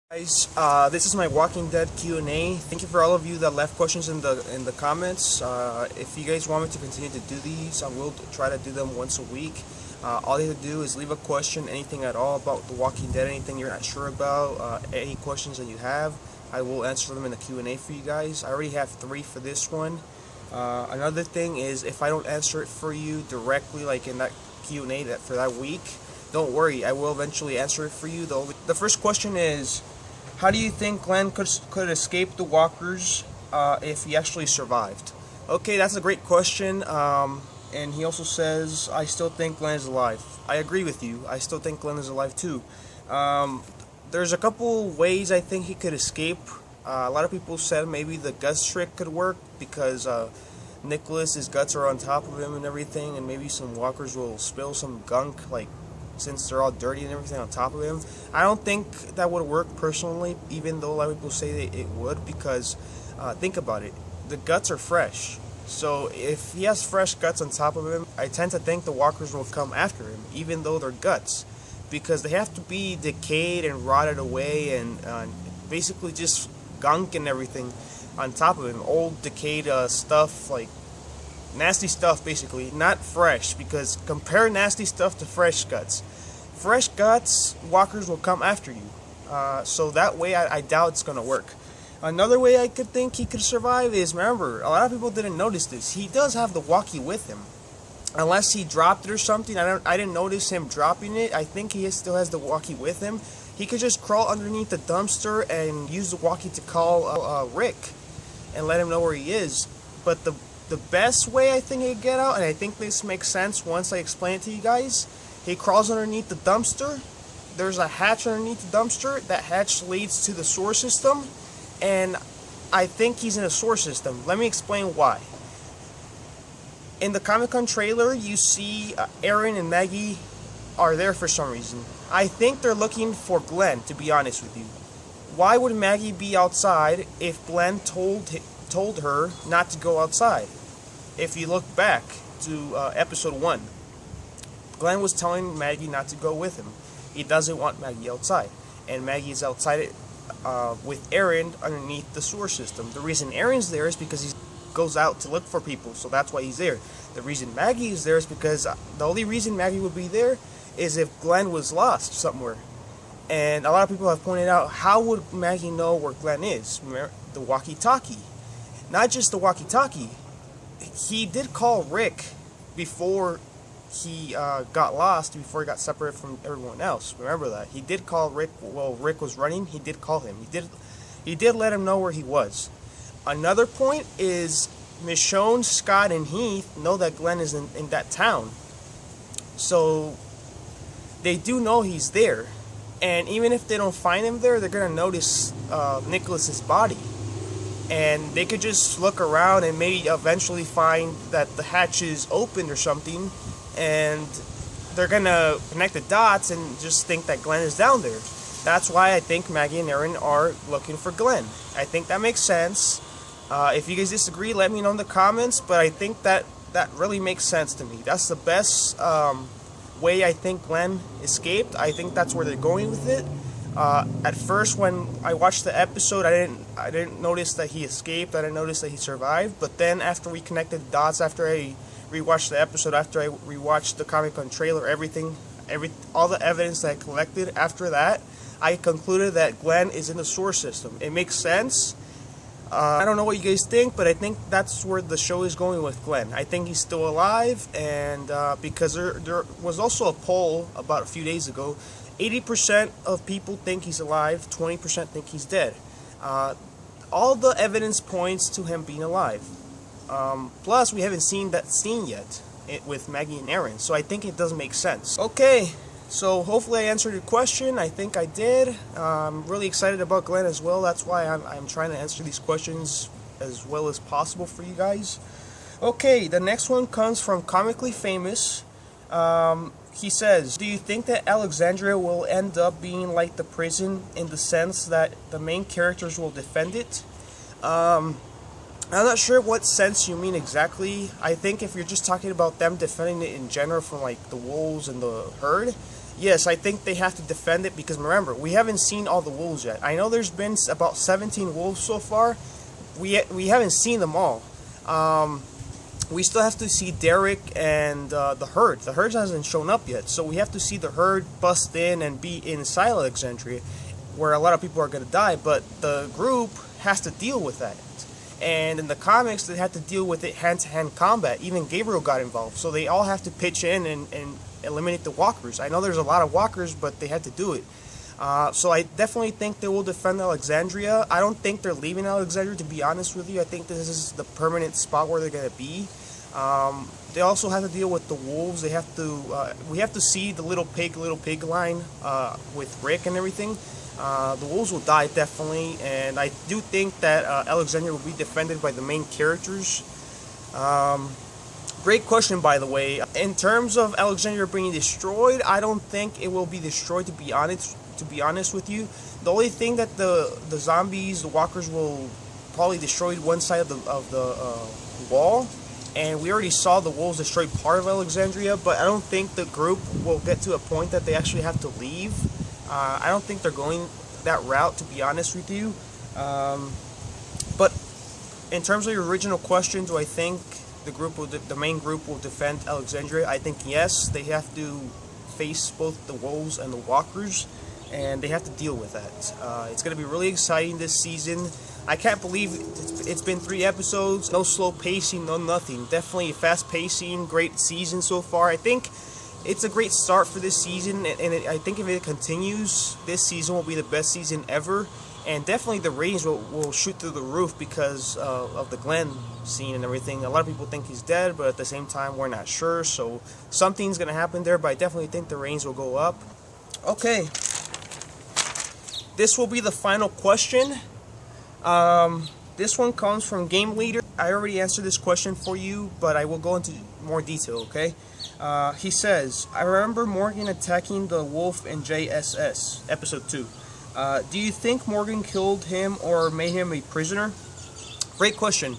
Guys, this is my Walking Dead Q&A. Thank you for all of you that left questions in the comments. If you guys want me to continue to do these, I will try to do them once a week. All you have to do is leave a question, anything at all about The Walking Dead, anything you're not sure about, any questions that you have. I will answer them in the Q&A for you guys. I already have 3 for this one. Another thing is, if I don't answer it for you directly, like in that Q&A for that week, don't worry, I will eventually answer it for you. The first question is, how do you think Glenn could escape the walkers if he actually survived? Okay, that's a great question. And he also says, I still think Glenn is alive. I agree with you. I still think Glenn is alive too. There's a couple ways I think he could escape. A lot of people said maybe the guts trick could work because Nicholas's guts are on top of him and everything, and maybe some walkers will spill some gunk, like, since they're all dirty and everything on top of him. I don't think that would work personally, even though a lot of people say that it would, because think about it, the guts are fresh. So if he has fresh guts on top of him, I tend to think the walkers will come after him, even though they're guts, because they have to be decayed and rotted away and basically just gunk and everything on top of him, old decayed stuff, like nasty stuff basically, not fresh, because compare nasty stuff to fresh guts. Fresh guts, walkers will come after you. So that way I doubt it's going to work. Another way I could think he could survive is, remember, a lot of people didn't notice this, he does have the walkie with him. Unless he dropped it or something, I didn't notice him dropping it. I think he still has the walkie with him. He could just crawl underneath the dumpster and use the walkie to call Rick and let him know where he is. But the best way I think he could get out, and I think this makes sense once I explain it to you guys, he crawls underneath the dumpster. There's a hatch underneath the dumpster. That hatch leads to the sewer system, and I think he's in a sewer system. Let me explain why. In the Comic-Con trailer, you see Aaron and Maggie are there for some reason. I think they're looking for Glenn, to be honest with you. Why would Maggie be outside if Glenn told her not to go outside? If you look back to episode 1, Glenn was telling Maggie not to go with him. He doesn't want Maggie outside, and Maggie is outside with Aaron underneath the sewer system. The reason Aaron's there is because he goes out to look for people, so that's why he's there. The reason Maggie is there is because the only reason Maggie would be there is if Glenn was lost somewhere. And a lot of people have pointed out, how would Maggie know where Glenn is? The walkie-talkie. Not just the walkie-talkie. He did call Rick before he got lost, before he got separated from everyone else. Remember that. He did call Rick while Rick was running. He did call him. He did let him know where he was. Another point is Michonne, Scott, and Heath know that Glenn is in that town. So they do know he's there. And even if they don't find him there, they're going to notice Nicholas's body. And they could just look around and maybe eventually find that the hatch is open or something, and they're gonna connect the dots and just think that Glenn is down there. That's why I think Maggie and Aaron are looking for Glenn. I think that makes sense. If you guys disagree, let me know in the comments, but I think that really makes sense to me. That's the best way I think Glenn escaped. I think that's where they're going with it. At first, when I watched the episode, I didn't notice that he escaped. I didn't notice that he survived. But then, after we connected the dots, after I rewatched the episode, after I rewatched the Comic-Con trailer, all the evidence that I collected after that, I concluded that Glenn is in the sewer system. It makes sense. I don't know what you guys think, but I think that's where the show is going with Glenn. I think he's still alive, and because there was also a poll about a few days ago. 80% of people think he's alive, 20% think he's dead. All the evidence points to him being alive. Plus, we haven't seen that scene yet with Maggie and Aaron, so I think it does make sense. Okay, so hopefully I answered your question. I think I did. I'm really excited about Glenn as well. That's why I'm trying to answer these questions as well as possible for you guys. Okay, the next one comes from Comically Famous. He says, do you think that Alexandria will end up being like the prison in the sense that the main characters will defend it? I'm not sure what sense you mean exactly. I think if you're just talking about them defending it in general from like the wolves and the herd, yes, I think they have to defend it because remember, we haven't seen all the wolves yet. I know there's been about 17 wolves so far. We haven't seen them all. We still have to see Derek and the herd. The herd hasn't shown up yet, so we have to see the herd bust in and be inside Alexandria, where a lot of people are going to die. But the group has to deal with that. And in the comics, they had to deal with it hand-to-hand combat. Even Gabriel got involved, so they all have to pitch in and eliminate the walkers. I know there's a lot of walkers, but they had to do it. So I definitely think they will defend Alexandria. I don't think they're leaving Alexandria, to be honest with you. I think this is the permanent spot where they're going to be. They also have to deal with the wolves. They have to. We have to see the little pig line with Rick and everything. The wolves will die definitely, and I do think that Alexandria will be defended by the main characters. Great question, by the way. In terms of Alexandria being destroyed, I don't think it will be destroyed. To be honest with you, the only thing that the zombies, the walkers, will probably destroy one side of the wall. And we already saw the wolves destroy part of Alexandria, but I don't think the group will get to a point that they actually have to leave. I don't think they're going that route, to be honest with you. But in terms of your original question, do I think the main group will defend Alexandria? I think yes. They have to face both the wolves and the walkers, and they have to deal with that. It's going to be really exciting this season. I can't believe it's been 3 episodes, no slow pacing, no nothing. Definitely fast pacing, great season so far. I think it's a great start for this season, and I think if it continues, this season will be the best season ever. And definitely the ratings will shoot through the roof because of the Glenn scene and everything. A lot of people think he's dead, but at the same time, we're not sure. So something's going to happen there, but I definitely think the ratings will go up. Okay. This will be the final question. This one comes from Game Leader. I already answered this question for you, but I will go into more detail, okay? He says, I remember Morgan attacking the wolf in JSS, episode 2. Do you think Morgan killed him or made him a prisoner? Great question.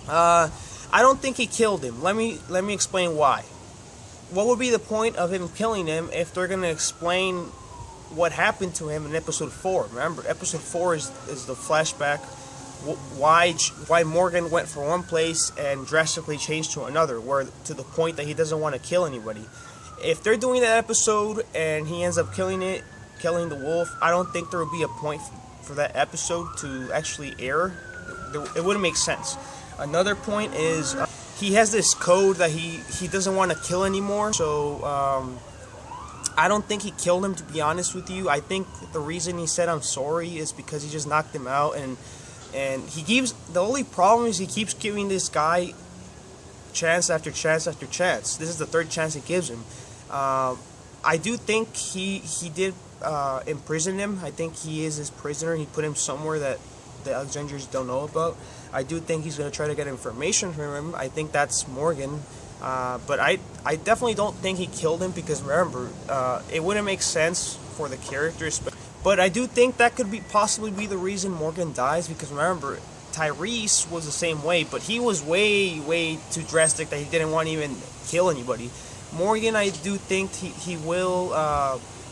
I don't think he killed him. Let me explain why. What would be the point of him killing him if they're going to explain what happened to him in episode 4? Remember, episode 4 is the flashback. Why Morgan went from one place and drastically changed to another, where to the point that he doesn't want to kill anybody. If they're doing that episode and he ends up killing the wolf, I don't think there would be a point for that episode to actually air. It wouldn't make sense. Another point is he has this code that he doesn't want to kill anymore. So I don't think he killed him, to be honest with you. I think the reason he said I'm sorry is because he just knocked him out, and the only problem is he keeps giving this guy chance after chance after chance. This is the 3rd chance he gives him. I do think he did imprison him. I think he is his prisoner. He put him somewhere that the Alexandrians don't know about. I do think he's going to try to get information from him. I think that's Morgan. But I definitely don't think he killed him because remember, it wouldn't make sense for the characters. But I do think that could possibly be the reason Morgan dies, because remember, Tyrese was the same way, but he was way too drastic that he didn't want to even kill anybody. Morgan, I do think he will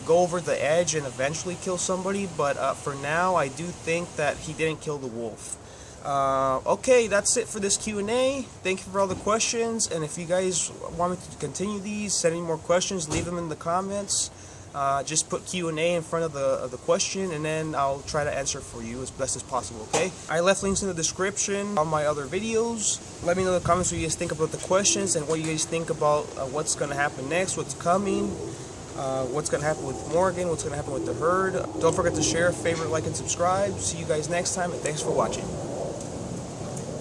go over the edge and eventually kill somebody, but for now, I do think that he didn't kill the wolf. Okay, that's it for this Q&A. Thank you for all the questions, and if you guys want me to continue these, send me more questions, leave them in the comments. Just put Q&A in front of the question, and then I'll try to answer for you as best as possible, okay? I left links in the description on my other videos. Let me know in the comments what you guys think about the questions and what you guys think about what's going to happen next, what's coming, what's going to happen with Morgan, what's going to happen with the herd. Don't forget to share, favorite, like, and subscribe. See you guys next time, and thanks for watching.